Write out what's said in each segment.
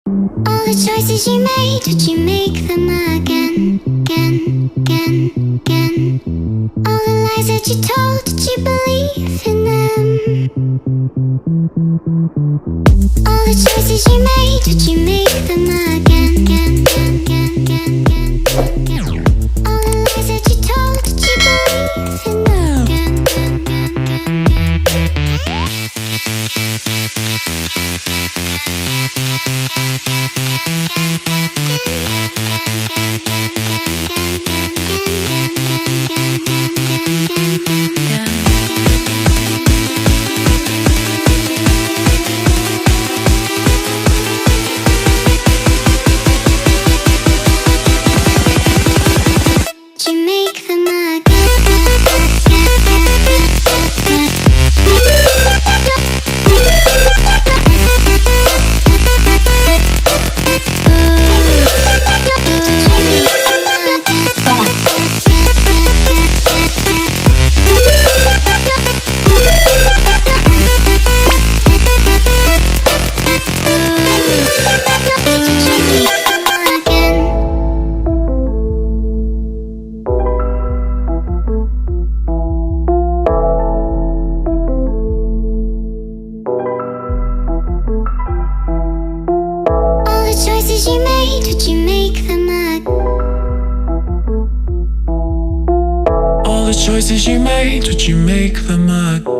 All the choices you made, would you make them again, again, again, again? All the lies that you told, did you believe in them? All the choices you made, would you make them again, again, again, again, again, again? All the lies that you told, did you believe in them? Again, again, again, again, again. Choices you made, would you make them again?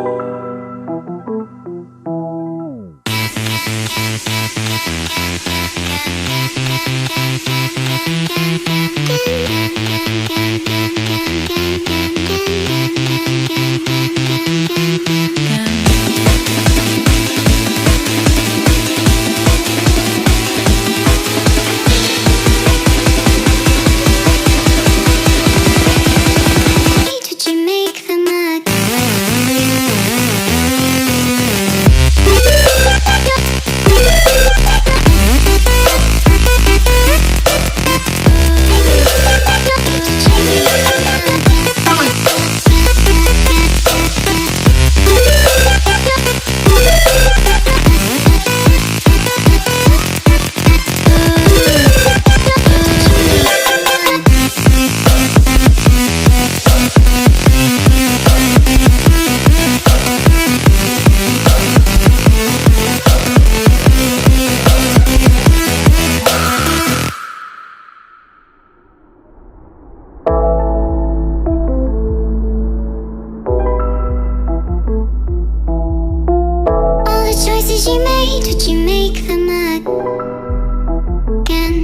You made, would you make them again,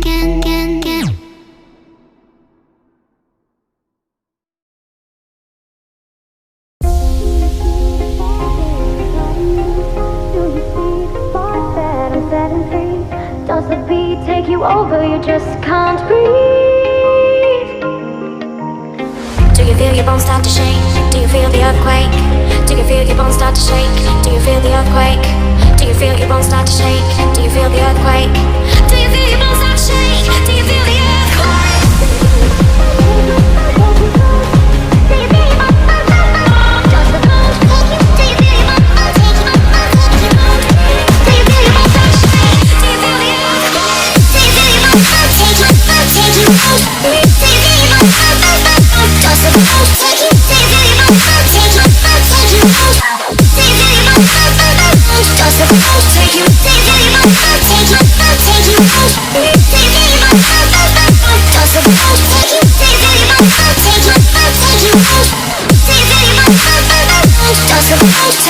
again, again, again? Does the beat take you over? You just can't breathe. Do you feel your bones start to shake? Do you feel the earthquake? Do you feel your bones start to shake? Do you feel the earthquake? Do you feel your bones start to shake? Do you feel the earthquake? Do you feel your bones start to shake? Do you feel the earthquake? Do you feel your bones start to shake? Does the bones take you? Do you feel your bones start to shake? Do you feel your bones start to shake? Do you feel the earthquake? Do you feel your bones start to shake? Do you feel your bones start to shake? Does the bones take you? Do you feel your bones start to shake? Does the boat take you? Do you feel your boat take you? Take you out? Do you feel your boat? Does the boat take you? Do you feel your boat take you? Take you out? Do you feel your boat? Does the boat take you?